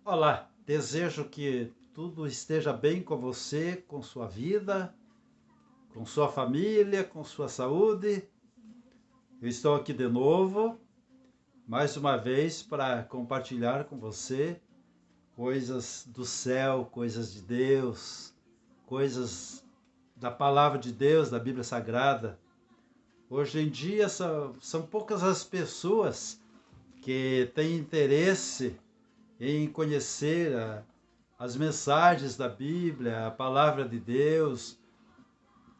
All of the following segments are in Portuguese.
Olá, desejo que tudo esteja bem com você, com sua vida, com sua família, com sua saúde. Eu estou aqui de novo, mais uma vez, para compartilhar com você coisas do céu, coisas de Deus, coisas da palavra de Deus, da Bíblia Sagrada. Hoje em dia são poucas as pessoas que têm interesse em conhecer as mensagens da Bíblia, a palavra de Deus,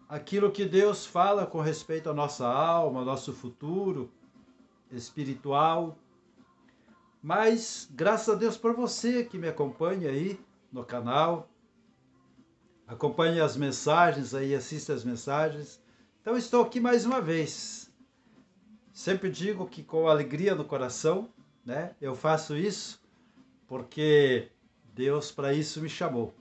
aquilo que Deus fala com respeito à nossa alma, ao nosso futuro espiritual. Mas graças a Deus por você que me acompanha aí no canal, acompanha as mensagens aí, assiste as mensagens. Então estou aqui mais uma vez. Sempre digo que com alegria no coração, né? Eu faço isso porque Deus para isso me chamou,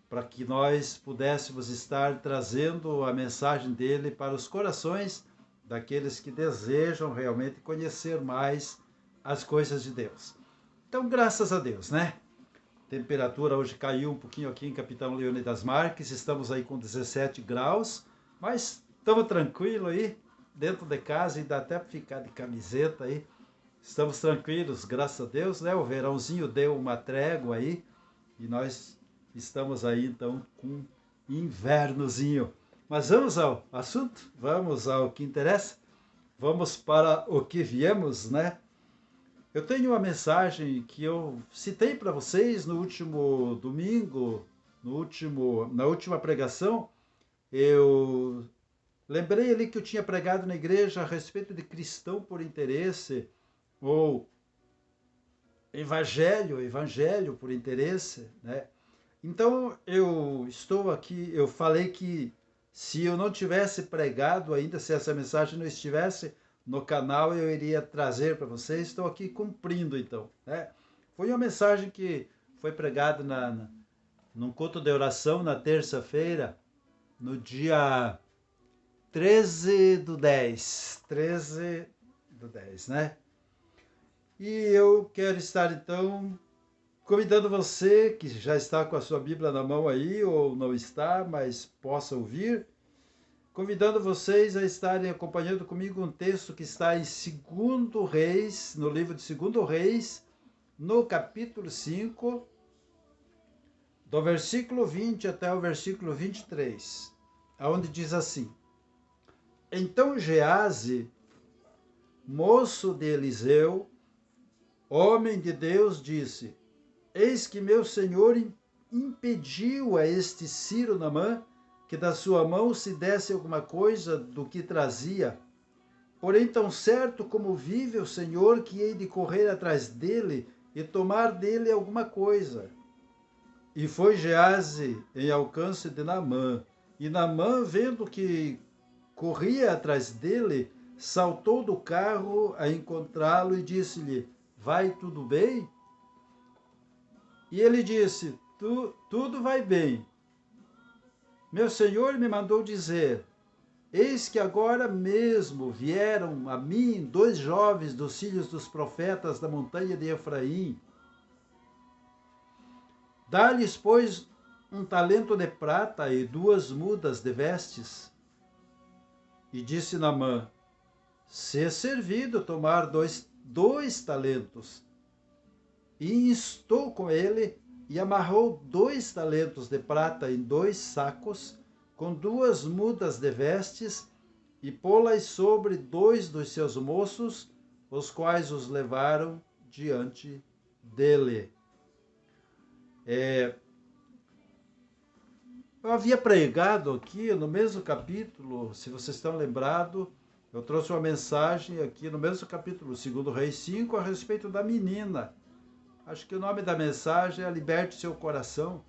para que nós pudéssemos estar trazendo a mensagem dele para os corações daqueles que desejam realmente conhecer mais as coisas de Deus. Então, graças a Deus, né? A temperatura hoje caiu um pouquinho aqui em Capitão Leônidas Marques, estamos aí com 17 graus, mas estamos tranquilos aí, dentro de casa, e dá até para ficar de camiseta aí. Estamos tranquilos, graças a Deus, né? O verãozinho deu uma trégua aí, e nós estamos aí então com invernozinho. Mas vamos ao assunto, vamos ao que interessa, vamos para o que viemos, né? Eu tenho uma mensagem que eu citei para vocês no último domingo, na última pregação. Eu lembrei ali que eu tinha pregado na igreja a respeito de cristão por interesse, ou evangelho por interesse, né? Então eu estou aqui, eu falei que se eu não tivesse pregado ainda, se essa mensagem não estivesse no canal, eu iria trazer para vocês. Estou aqui cumprindo então, né? Foi uma mensagem que foi pregada num culto de oração na terça-feira, no dia 13 do 10, né? E eu quero estar então convidando você que já está com a sua Bíblia na mão aí, ou não está, mas possa ouvir, convidando vocês a estarem acompanhando comigo um texto que está em 2 Reis, no livro de 2 Reis, no capítulo 5, do versículo 20 até o versículo 23, onde diz assim: Então Geazi, moço de Eliseu, homem de Deus, disse: Eis que meu senhor impediu a este Ciro Naamã que da sua mão se desse alguma coisa do que trazia. Porém, tão certo como vive o Senhor, que hei de correr atrás dele e tomar dele alguma coisa. E foi Geazi em alcance de Naamã. E Naamã, vendo que corria atrás dele, saltou do carro a encontrá-lo e disse-lhe: Vai tudo bem? E ele disse: Tudo vai bem. Meu senhor me mandou dizer: Eis que agora mesmo vieram a mim 2 jovens dos filhos dos profetas da montanha de Efraim. Dá-lhes, pois, um talento de prata e 2 mudas de vestes. E disse Naamã: Se é servido tomar dois talentos. E instou com ele e amarrou 2 talentos de prata em 2 sacos, com 2 mudas de vestes, e pô-las sobre 2 dos seus moços, os quais os levaram diante dele. Eu havia pregado aqui no mesmo capítulo, se vocês estão lembrados, eu trouxe uma mensagem aqui no mesmo capítulo, 2 Reis 5, a respeito da menina. Acho que o nome da mensagem é Liberte Seu Coração.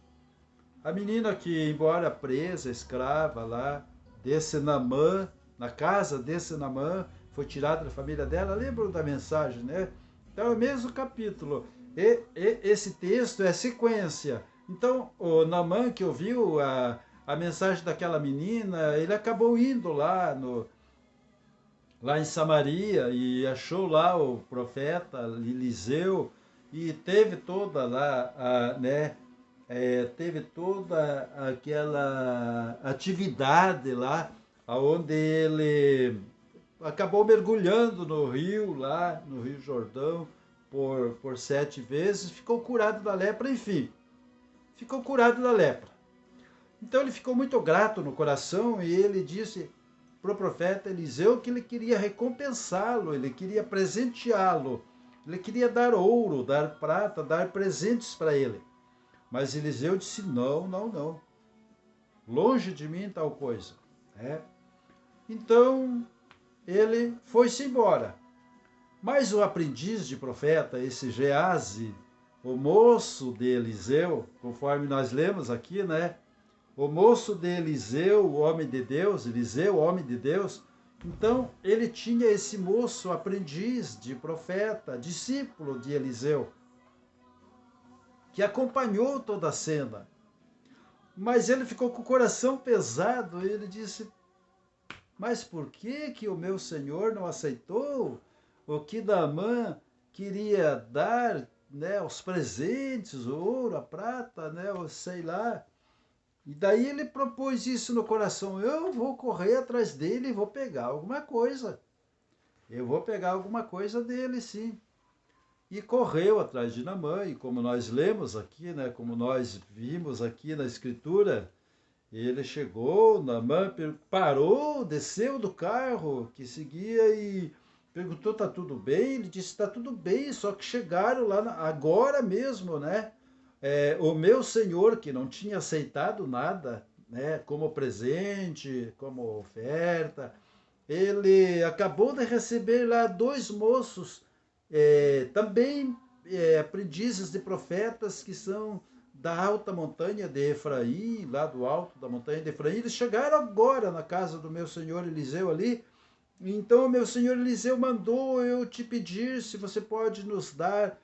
A menina que, embora presa, escrava lá, desse Naamã, na casa desse Naamã, foi tirada da família dela. Lembram da mensagem, né? Então é o mesmo capítulo. Esse texto é sequência. Então, o Naamã que ouviu a mensagem daquela menina, ele acabou indo lá em Samaria e achou lá o profeta Eliseu, e teve toda lá, né, teve toda aquela atividade lá, onde ele acabou mergulhando no rio, lá no Rio Jordão, por 7 vezes, ficou curado da lepra, enfim, ficou curado da lepra. Então ele ficou muito grato no coração e ele disse para o profeta Eliseu que ele queria recompensá-lo, ele queria presenteá-lo, ele queria dar ouro, dar prata, dar presentes para ele. Mas Eliseu disse: não, não, não. Longe de mim tal coisa. Então ele foi-se embora. Mas o aprendiz de profeta, esse Geazi, o moço de Eliseu, conforme nós lemos aqui, né? O moço de Eliseu, o homem de Deus, Eliseu, o homem de Deus. Então, ele tinha esse moço aprendiz de profeta, discípulo de Eliseu, que acompanhou toda a cena. Mas ele ficou com o coração pesado e ele disse: mas por que o meu Senhor não aceitou o que Naamã queria dar, né, os presentes, o ouro, a prata, né, ou sei lá. E daí ele propôs isso no coração: eu vou correr atrás dele e vou pegar alguma coisa. Eu vou pegar alguma coisa dele, sim. E correu atrás de Naamã, e como nós lemos aqui, né, como nós vimos aqui na Escritura, ele chegou, Naamã parou, desceu do carro que seguia e perguntou: tá tudo bem? Ele disse: tá tudo bem, só que chegaram lá agora mesmo, né? O meu senhor, que não tinha aceitado nada, né, como presente, como oferta, ele acabou de receber lá 2 moços, também aprendizes de profetas, que são da alta montanha de Efraim, lá do alto da montanha de Efraim. Eles chegaram agora na casa do meu senhor Eliseu ali. Então o meu senhor Eliseu mandou eu te pedir se você pode nos dar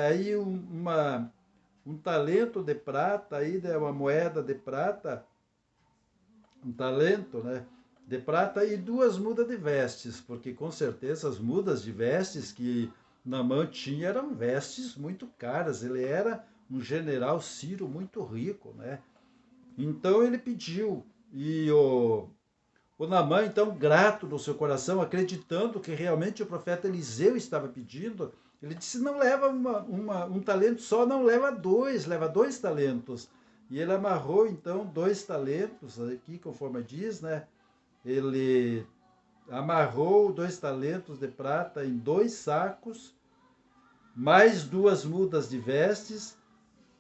aí um talento de prata, aí, né, uma moeda de prata, um talento, né, de prata, e 2 mudas de vestes, porque com certeza as mudas de vestes que Naamã tinha eram vestes muito caras. Ele era um general sírio muito rico, né? Então ele pediu, e o Naamã, então, grato no seu coração, acreditando que realmente o profeta Eliseu estava pedindo, ele disse: não leva um talento só, não leva 2, leva 2 talentos. E ele amarrou, então, 2 talentos, aqui, conforme diz, né? Ele amarrou 2 talentos de prata em 2 sacos, mais 2 mudas de vestes,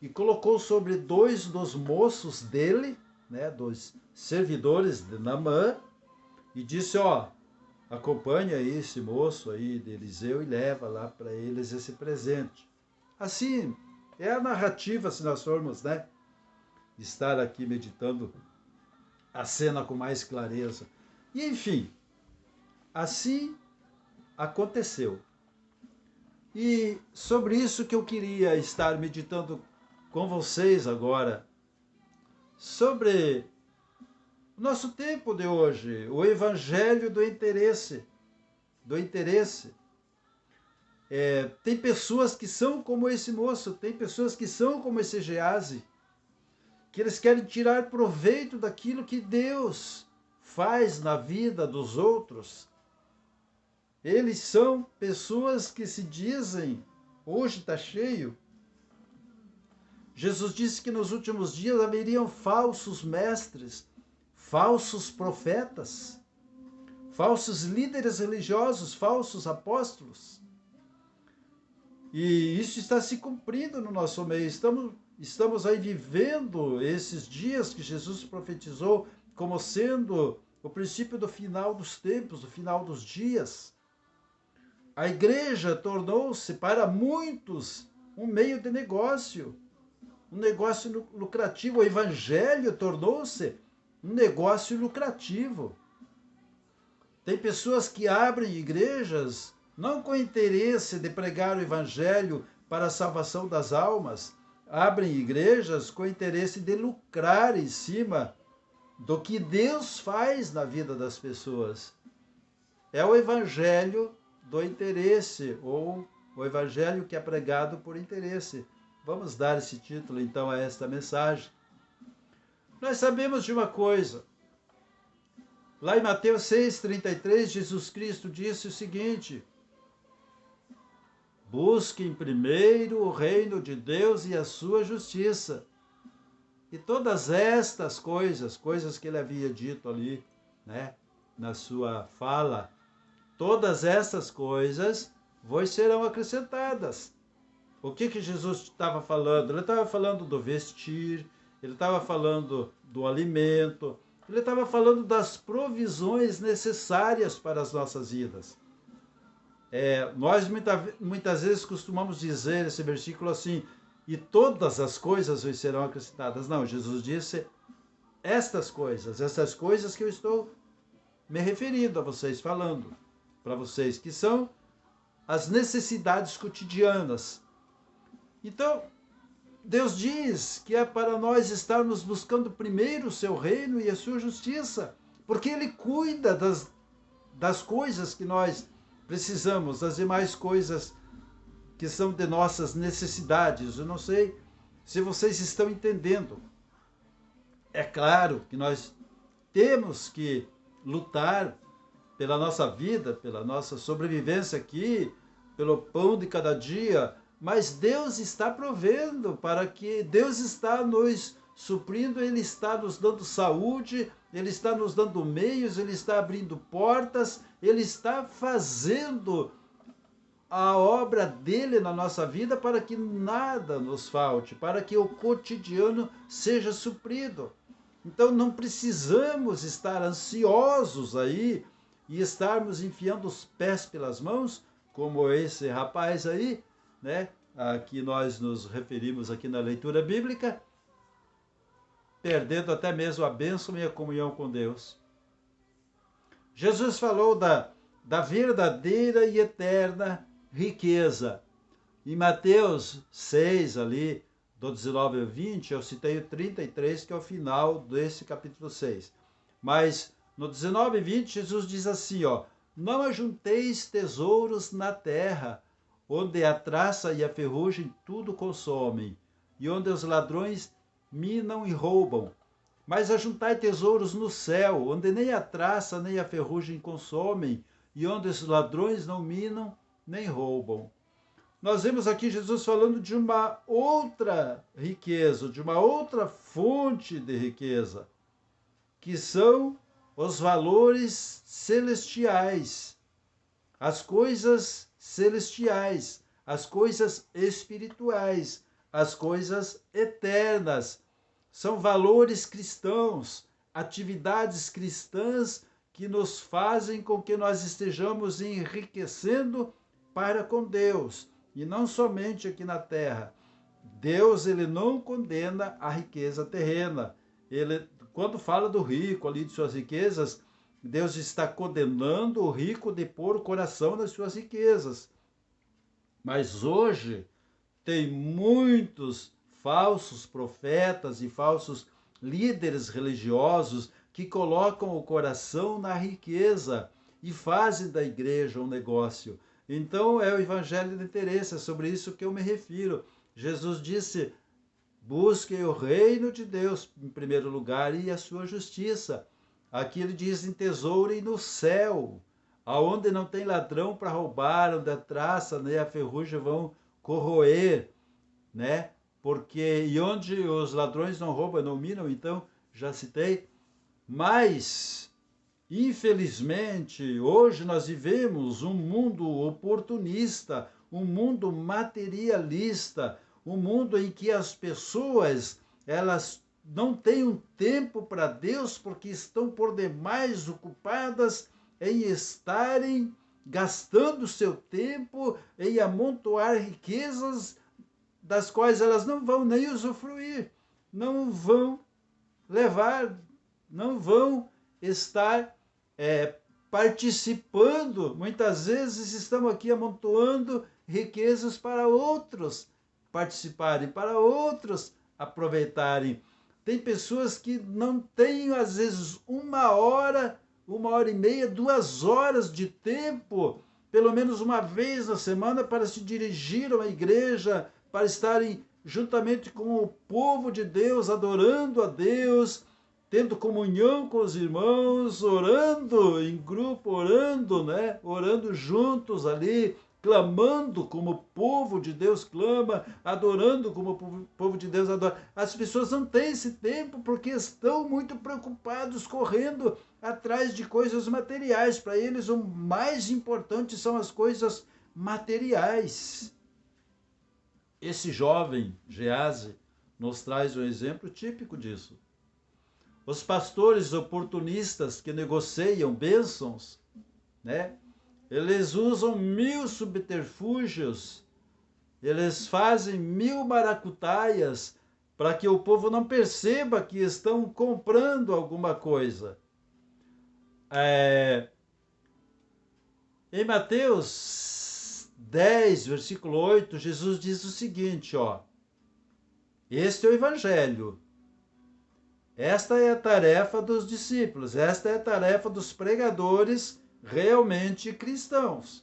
e colocou sobre 2 dos moços dele, né, dos servidores de Naamã, e disse: ó, acompanha aí esse moço aí de Eliseu e leva lá para eles esse presente. Assim, é a narrativa, se nós formos, né, estar aqui meditando a cena com mais clareza. E enfim, assim aconteceu. E sobre isso que eu queria estar meditando com vocês agora, sobre o nosso tempo de hoje, o evangelho do interesse. Do interesse. Tem pessoas que são como esse moço, tem pessoas que são como esse Geazi, que eles querem tirar proveito daquilo que Deus faz na vida dos outros. Eles são pessoas que se dizem: hoje está cheio. Jesus disse que nos últimos dias haveriam falsos mestres, falsos profetas, falsos líderes religiosos, falsos apóstolos. E isso está se cumprindo no nosso meio. Estamos aí vivendo esses dias que Jesus profetizou como sendo o princípio do final dos tempos, do final dos dias. A igreja tornou-se para muitos um meio de negócio, um negócio lucrativo. O evangelho tornou-se um negócio lucrativo. Tem pessoas que abrem igrejas não com interesse de pregar o evangelho para a salvação das almas, abrem igrejas com interesse de lucrar em cima do que Deus faz na vida das pessoas. É o evangelho do interesse, ou o evangelho que é pregado por interesse. Vamos dar esse título, então, a esta mensagem. Nós sabemos de uma coisa. Lá em Mateus 6,33, Jesus Cristo disse o seguinte: busquem primeiro o reino de Deus e a sua justiça. E todas estas coisas que ele havia dito ali, né, na sua fala, todas estas coisas vos serão acrescentadas. O que Jesus estava falando? Ele estava falando do vestir, ele estava falando do alimento, ele estava falando das provisões necessárias para as nossas vidas. Nós muitas vezes costumamos dizer esse versículo assim: e todas as coisas vos serão acrescentadas. Não, Jesus disse estas coisas que eu estou me referindo a vocês, falando para vocês, que são as necessidades cotidianas. Então, Deus diz que é para nós estarmos buscando primeiro o seu reino e a sua justiça, porque Ele cuida das coisas que nós precisamos, das demais coisas que são de nossas necessidades. Eu não sei se vocês estão entendendo. É claro que nós temos que lutar pela nossa vida, pela nossa sobrevivência aqui, pelo pão de cada dia, mas Deus está provendo, para que Deus está nos suprindo, Ele está nos dando saúde, Ele está nos dando meios, Ele está abrindo portas, Ele está fazendo a obra dele na nossa vida para que nada nos falte, para que o cotidiano seja suprido. Então não precisamos estar ansiosos aí e estarmos enfiando os pés pelas mãos, como esse rapaz aí, né, a que nós nos referimos aqui na leitura bíblica, perdendo até mesmo a bênção e a comunhão com Deus. Jesus falou da verdadeira e eterna riqueza. Em Mateus 6, ali, do 19 ao 20, eu citei o 33, que é o final desse capítulo 6. Mas no 19 e 20, Jesus diz assim, ó: não ajunteis tesouros na terra, onde a traça e a ferrugem tudo consomem, e onde os ladrões minam e roubam. Mas ajuntai tesouros no céu, onde nem a traça nem a ferrugem consomem, e onde os ladrões não minam nem roubam. Nós vemos aqui Jesus falando de uma outra riqueza, de uma outra fonte de riqueza, que são os valores celestiais, as coisas celestiais, as coisas espirituais, as coisas eternas. São valores cristãos, atividades cristãs que nos fazem com que nós estejamos enriquecendo para com Deus, e não somente aqui na terra. Deus, ele não condena a riqueza terrena. Ele, quando fala do rico ali, de suas riquezas, Deus está condenando o rico de pôr o coração nas suas riquezas. Mas hoje tem muitos falsos profetas e falsos líderes religiosos que colocam o coração na riqueza e fazem da igreja um negócio. Então é o evangelho de interesse, é sobre isso que eu me refiro. Jesus disse: busquem o reino de Deus em primeiro lugar e a sua justiça. Aqui ele diz: entesourem no céu, aonde não tem ladrão para roubar, onde a traça nem a ferrugem vão corroer, né? Porque, e onde os ladrões não roubam, não minam, então, já citei. Mas, infelizmente, hoje nós vivemos um mundo oportunista, um mundo materialista, um mundo em que as pessoas, elas não têm um tempo para Deus porque estão por demais ocupadas em estarem gastando seu tempo em amontoar riquezas das quais elas não vão nem usufruir, não vão levar, não vão estar participando. Muitas vezes estamos aqui amontoando riquezas para outros participarem, para outros aproveitarem. Tem pessoas que não têm, às vezes, 1 hora, 1 hora e meia, 2 horas de tempo pelo menos uma vez na semana para se dirigir a uma igreja, para estarem juntamente com o povo de Deus, adorando a Deus, tendo comunhão com os irmãos, orando em grupo, orando, né? Orando juntos ali, clamando como o povo de Deus clama, adorando como o povo de Deus adora. As pessoas não têm esse tempo porque estão muito preocupados, correndo atrás de coisas materiais. Para eles, o mais importante são as coisas materiais. Esse jovem, Gease, nos traz um exemplo típico disso. Os pastores oportunistas que negociam bênçãos, né? Eles usam 1000 subterfúgios, eles fazem 1000 maracutaias para que o povo não perceba que estão comprando alguma coisa. Em Mateus 10, versículo 8, Jesus diz o seguinte, ó: este é o evangelho. Esta é a tarefa dos discípulos, esta é a tarefa dos pregadores realmente cristãos.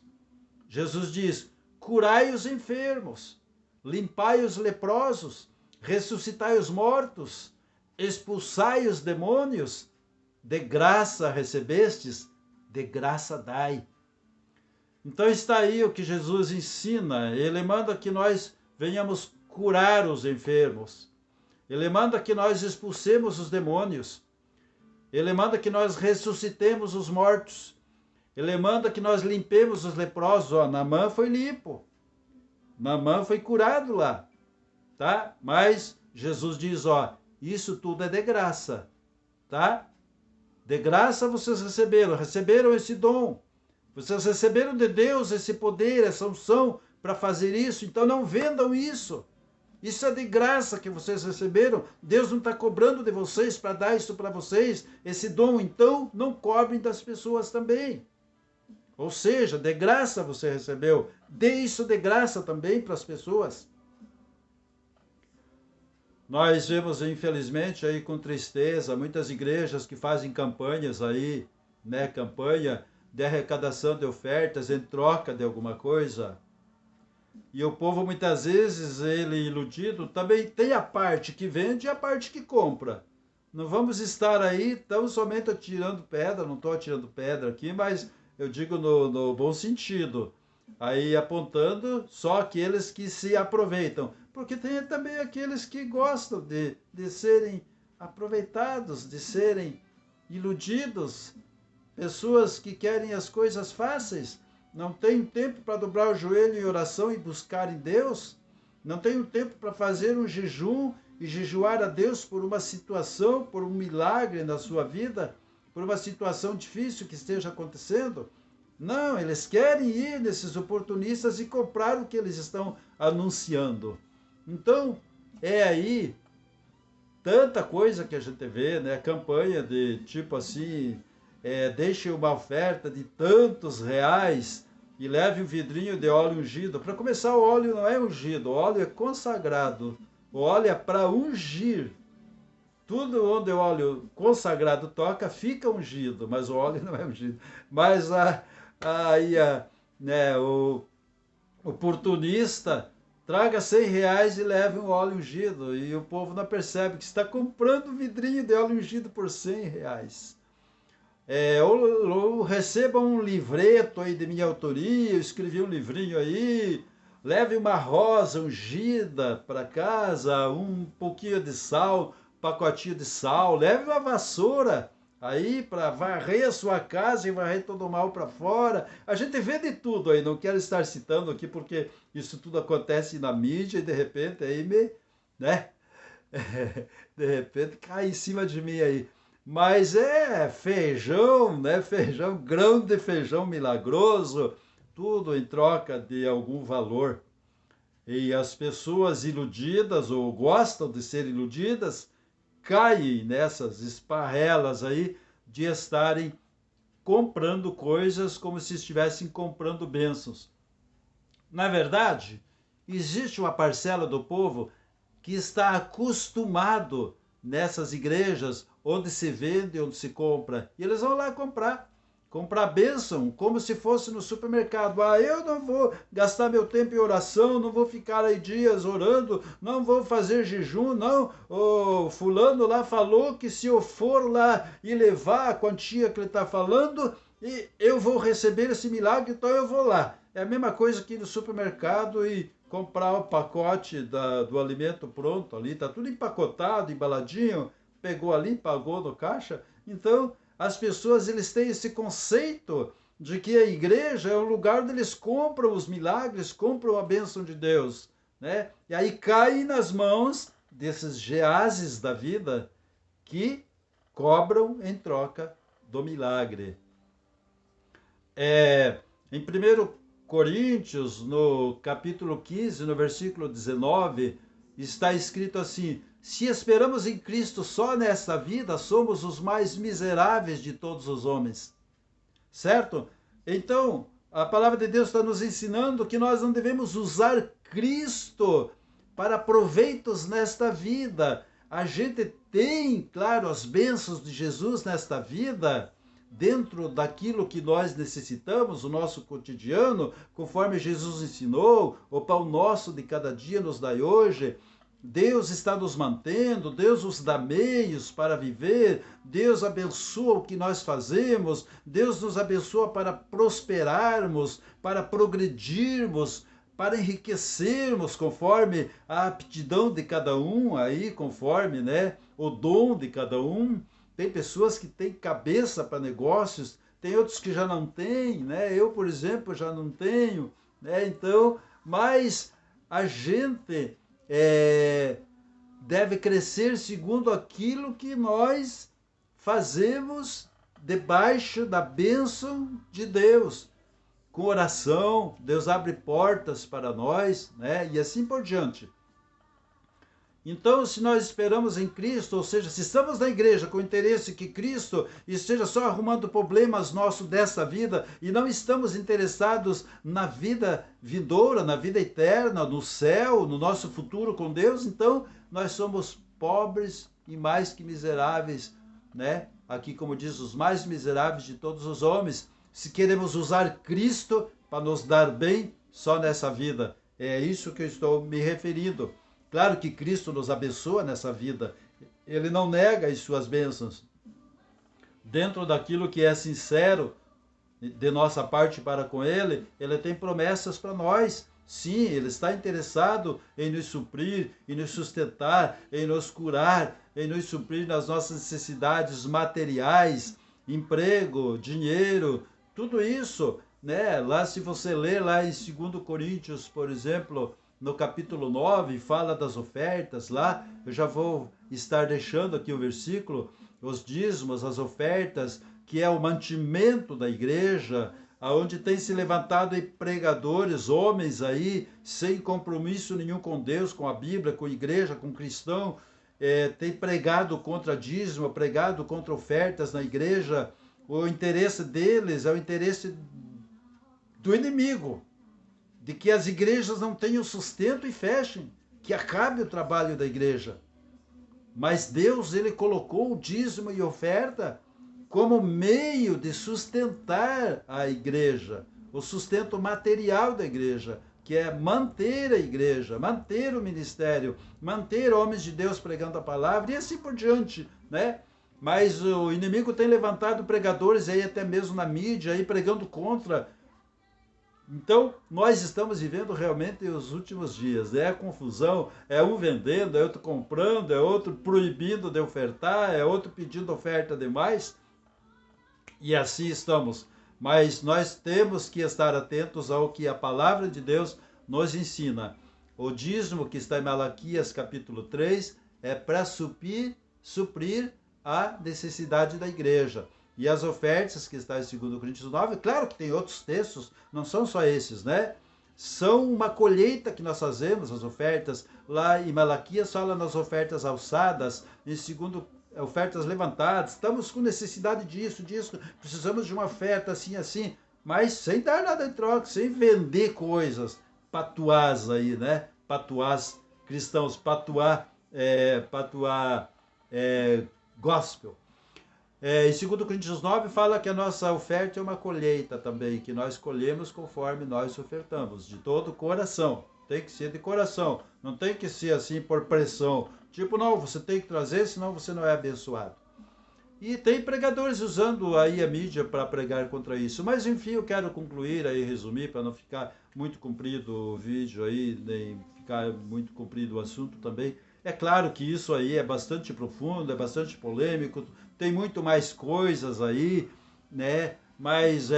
Jesus diz: curai os enfermos, limpai os leprosos, ressuscitai os mortos, expulsai os demônios, de graça recebestes, de graça dai. Então está aí o que Jesus ensina. Ele manda que nós venhamos curar os enfermos. Ele manda que nós expulsemos os demônios. Ele manda que nós ressuscitemos os mortos. Ele manda que nós limpemos os leprosos. Ó, Naamã foi limpo. Naamã foi curado lá. Tá? Mas Jesus diz, ó, isso tudo é de graça. Tá? De graça vocês receberam esse dom. Vocês receberam de Deus esse poder, essa unção para fazer isso. Então não vendam isso. Isso é de graça que vocês receberam. Deus não está cobrando de vocês para dar isso para vocês, esse dom. Então, não cobrem das pessoas também. Ou seja, de graça você recebeu. Dê isso de graça também para as pessoas. Nós vemos, infelizmente, aí com tristeza, muitas igrejas que fazem campanhas aí, né? Campanha de arrecadação de ofertas em troca de alguma coisa. E o povo, muitas vezes, ele iludido, também tem a parte que vende e a parte que compra. Não vamos estar aí tão somente atirando pedra, não estou atirando pedra aqui, mas eu digo no bom sentido. Aí apontando só aqueles que se aproveitam. Porque tem também aqueles que gostam de serem aproveitados, de serem iludidos. Pessoas que querem as coisas fáceis. Não tenho tempo para dobrar o joelho em oração e buscar em Deus. Não tenho tempo para fazer um jejum e jejuar a Deus por uma situação, por um milagre na sua vida, por uma situação difícil que esteja acontecendo. Não, eles querem ir nesses oportunistas e comprar o que eles estão anunciando. Então, é aí tanta coisa que a gente vê, né? Campanha de tipo assim, deixe uma oferta de tantos reais e leve um vidrinho de óleo ungido. Para começar, o óleo não é ungido, o óleo é consagrado. O óleo é para ungir. Tudo onde o óleo consagrado toca, fica ungido, mas o óleo não é ungido. Mas o oportunista traga 100 reais e leve um óleo ungido. E o povo não percebe que está comprando um vidrinho de óleo ungido por 100 reais. Ou receba um livreto aí de minha autoria, eu escrevi um livrinho aí, leve uma rosa ungida para casa, um pouquinho de sal, pacotinho de sal, leve uma vassoura aí para varrer a sua casa e varrer todo o mal para fora. A gente vê de tudo aí, não quero estar citando aqui porque isso tudo acontece na mídia e de repente aí de repente cai em cima de mim aí. Mas é feijão, né? Feijão, grão de feijão milagroso, tudo em troca de algum valor. E as pessoas iludidas ou gostam de ser iludidas caem nessas esparrelas aí de estarem comprando coisas como se estivessem comprando bênçãos. Na verdade, existe uma parcela do povo que está acostumado nessas igrejas onde se vende, onde se compra. E eles vão lá comprar. comprar bênção como se fosse no supermercado. Ah, eu não vou gastar meu tempo em oração, não vou ficar aí dias orando, não vou fazer jejum, não. O fulano lá falou que se eu for lá e levar a quantia que ele está falando, eu vou receber esse milagre, então eu vou lá. É a mesma coisa que ir no supermercado e comprar o pacote do alimento pronto ali, está tudo empacotado, embaladinho, pegou ali, pagou no caixa. Então, as pessoas, eles têm esse conceito de que a igreja é um lugar onde eles compram os milagres, compram a bênção de Deus, né? E aí caem nas mãos desses Geases da vida que cobram em troca do milagre. Em 1 Coríntios, no capítulo 15, no versículo 19, está escrito assim: se esperamos em Cristo só nesta vida, somos os mais miseráveis de todos os homens. Certo? Então, a palavra de Deus está nos ensinando que nós não devemos usar Cristo para proveitos nesta vida. A gente tem, claro, as bênçãos de Jesus nesta vida, dentro daquilo que nós necessitamos, o nosso cotidiano, conforme Jesus ensinou, o pão nosso de cada dia nos dai hoje. Deus está nos mantendo, Deus nos dá meios para viver, Deus abençoa o que nós fazemos, Deus nos abençoa para prosperarmos, para progredirmos, para enriquecermos conforme a aptidão de cada um, aí conforme, né, o dom de cada um. Tem pessoas que têm cabeça para negócios, tem outros que já não têm, né? Eu, por exemplo, já não tenho, né? Então, mas a gente deve crescer segundo aquilo que nós fazemos debaixo da bênção de Deus. Com oração, Deus abre portas para nós, né? E assim por diante. Então, se nós esperamos em Cristo, ou seja, se estamos na igreja com o interesse que Cristo esteja só arrumando problemas nossos dessa vida e não estamos interessados na vida vindoura, na vida eterna, no céu, no nosso futuro com Deus, então nós somos pobres e mais que miseráveis, né? Aqui, como diz, os mais miseráveis de todos os homens. Se queremos usar Cristo para nos dar bem só nessa vida, é isso que eu estou me referindo. Claro que Cristo nos abençoa nessa vida. Ele não nega as suas bênçãos. Dentro daquilo que é sincero de nossa parte para com Ele, Ele tem promessas para nós. Sim, Ele está interessado em nos suprir, em nos sustentar, em nos curar, em nos suprir nas nossas necessidades materiais, emprego, dinheiro, tudo isso, né? Lá, se você ler lá em 2 Coríntios, por exemplo, no capítulo 9, fala das ofertas lá. Eu já vou estar deixando aqui o versículo, os dízimos, as ofertas, que é o mantimento da igreja, aonde tem se levantado aí pregadores, homens aí, sem compromisso nenhum com Deus, com a Bíblia, com a igreja, com o cristão, tem pregado contra dízimo, pregado contra ofertas na igreja. O interesse deles é o interesse do inimigo, de que as igrejas não tenham sustento e fechem, que acabe o trabalho da igreja. Mas Deus, ele colocou o dízimo e oferta como meio de sustentar a igreja, o sustento material da igreja, que é manter a igreja, manter o ministério, manter homens de Deus pregando a palavra e assim por diante, né? Mas o inimigo tem levantado pregadores aí até mesmo na mídia aí pregando contra. Então, nós estamos vivendo realmente os últimos dias. É a confusão, é um vendendo, é outro comprando, é outro proibindo de ofertar, é outro pedindo oferta demais. E assim estamos. Mas nós temos que estar atentos ao que a palavra de Deus nos ensina. O dízimo que está em Malaquias capítulo 3 é para suprir a necessidade da igreja. E as ofertas que está em 2 Coríntios 9, claro que tem outros textos, não são só esses, né? São uma colheita que nós fazemos, as ofertas. Lá em Malaquias fala nas ofertas alçadas, em 2 ofertas levantadas. Estamos com necessidade disso, precisamos de uma oferta assim, assim, mas sem dar nada em troca, sem vender coisas, patuás aí, né? Patuás cristãos, patuá gospel. Em 2 Coríntios 9 fala que a nossa oferta é uma colheita também, que nós colhemos conforme nós ofertamos, de todo o coração. Tem que ser de coração, não tem que ser assim por pressão. Tipo, não, você tem que trazer, senão você não é abençoado. E tem pregadores usando aí a mídia para pregar contra isso. Mas enfim, eu quero concluir aí, resumir, para não ficar muito comprido o vídeo aí, nem ficar muito comprido o assunto também. É claro que isso aí é bastante profundo, é bastante polêmico, tem muito mais coisas aí, né? Mas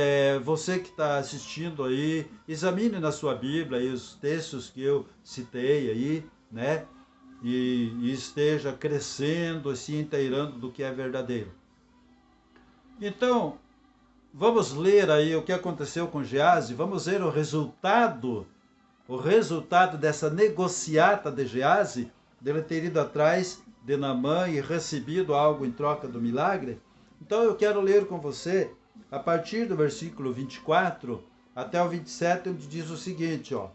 você que está assistindo aí, examine na sua Bíblia aí os textos que eu citei aí, né? E esteja crescendo, se inteirando do que é verdadeiro. Então, vamos ler aí o que aconteceu com Geazi, vamos ver o resultado dessa negociata de Geazi, dele ter ido atrás de Naamã e recebido algo em troca do milagre. Então eu quero ler com você, a partir do versículo 24 até o 27, onde diz o seguinte, ó.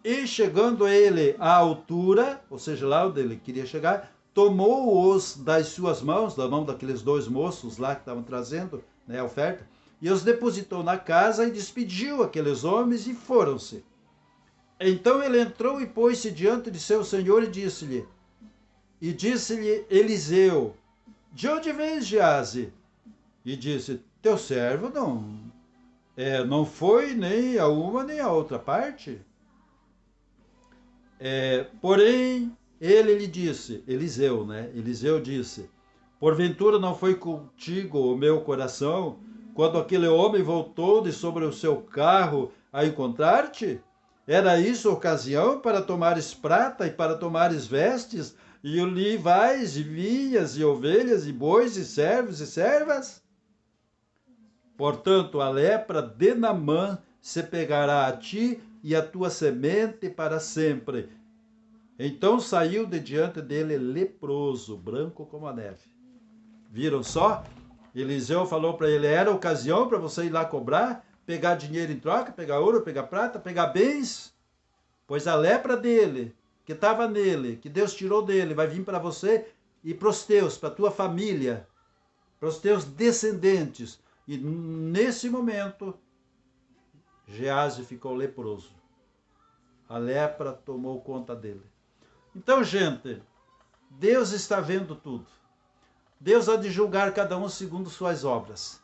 E chegando ele à altura, ou seja, lá onde ele queria chegar, tomou-os das suas mãos, da mão daqueles dois moços lá que estavam trazendo, né, a oferta, e os depositou na casa e despediu aqueles homens e foram-se. Então ele entrou e pôs-se diante de seu senhor e disse-lhe Eliseu, de onde vens, Geazi? E disse, teu servo não foi nem a uma nem a outra parte. Porém, ele lhe disse, Eliseu, né? Eliseu disse, porventura não foi contigo o meu coração, quando aquele homem voltou de sobre o seu carro a encontrar-te? Era isso ocasião para tomares prata e para tomares vestes, e olivais, e vinhas, e ovelhas, e bois, e servos, e servas? Portanto, a lepra de Naamã se pegará a ti, e a tua semente para sempre. Então saiu de diante dele leproso, branco como a neve. Viram só? Eliseu falou para ele, era ocasião para você ir lá cobrar, pegar dinheiro em troca, pegar ouro, pegar prata, pegar bens, pois a lepra dele, que estava nele, que Deus tirou dele, vai vir para você e para os teus, para a tua família, para os teus descendentes. E nesse momento, Geazi ficou leproso. A lepra tomou conta dele. Então, gente, Deus está vendo tudo. Deus há de julgar cada um segundo suas obras.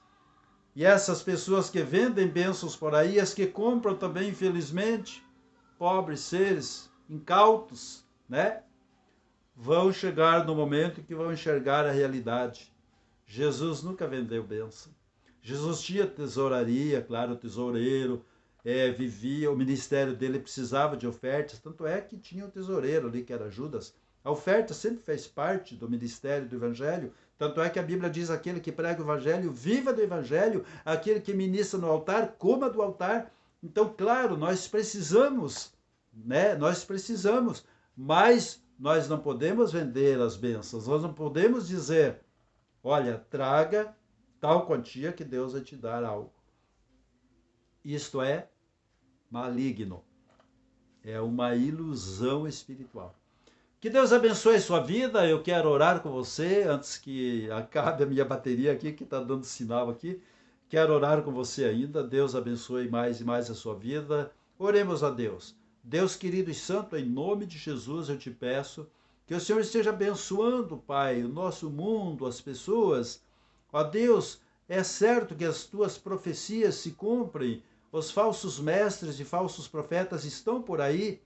E essas pessoas que vendem bênçãos por aí, as que compram também, infelizmente, pobres seres, incautos, né? Vão chegar no momento que vão enxergar a realidade. Jesus nunca vendeu bênção. Jesus tinha tesouraria, claro, tesoureiro, vivia, o ministério dele precisava de ofertas, tanto é que tinha um tesoureiro ali, que era Judas. A oferta sempre fez parte do ministério do evangelho, tanto é que a Bíblia diz, aquele que prega o evangelho, viva do evangelho, aquele que ministra no altar, coma do altar. Então, claro, nós precisamos, né? Nós precisamos, mas nós não podemos vender as bênçãos, nós não podemos dizer, olha, traga tal quantia que Deus vai te dar algo. Isto é maligno. É uma ilusão espiritual. Que Deus abençoe a sua vida. Eu quero orar com você antes que acabe a minha bateria aqui, que está dando sinal aqui. Quero orar com você ainda. Deus abençoe mais e mais a sua vida. Oremos a Deus. Deus querido e santo, em nome de Jesus eu te peço que o Senhor esteja abençoando, Pai, o nosso mundo, as pessoas. Ó Deus, é certo que as tuas profecias se cumprem, os falsos mestres e falsos profetas estão por aí,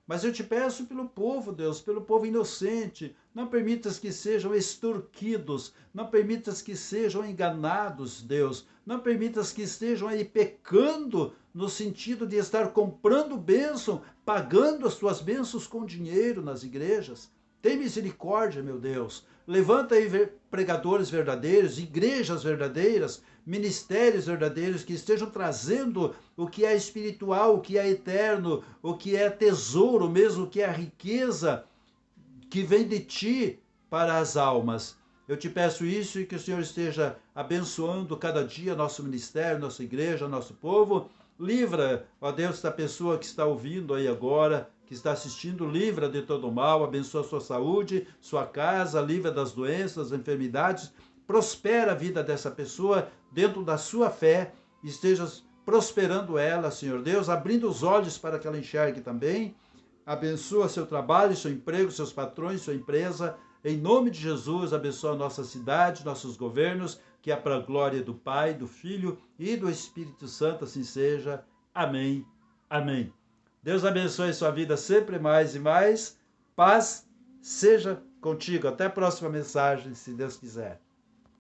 mas eu te peço pelo povo, Deus, pelo povo inocente, não permitas que sejam extorquidos, não permitas que sejam enganados, Deus, não permitas que estejam aí pecando no sentido de estar comprando bênção, pagando as tuas bênçãos com dinheiro nas igrejas. Tem misericórdia, meu Deus. Levanta aí pregadores verdadeiros, igrejas verdadeiras, ministérios verdadeiros que estejam trazendo o que é espiritual, o que é eterno, o que é tesouro mesmo, o que é riqueza que vem de ti para as almas. Eu te peço isso e que o Senhor esteja abençoando cada dia nosso ministério, nossa igreja, nosso povo. Livra, ó Deus, esta pessoa que está ouvindo aí agora, que está assistindo, livra de todo mal, abençoa sua saúde, sua casa, livra das doenças, das enfermidades. prospera a vida dessa pessoa dentro da sua fé, estejas prosperando ela, Senhor Deus, abrindo os olhos para que ela enxergue também. Abençoa seu trabalho, seu emprego, seus patrões, sua empresa. Em nome de Jesus, abençoa a nossa cidade, nossos governos, que é para a glória do Pai, do Filho e do Espírito Santo, assim seja. Amém. Amém. Deus abençoe sua vida sempre mais e mais. Paz seja contigo. Até a próxima mensagem, se Deus quiser.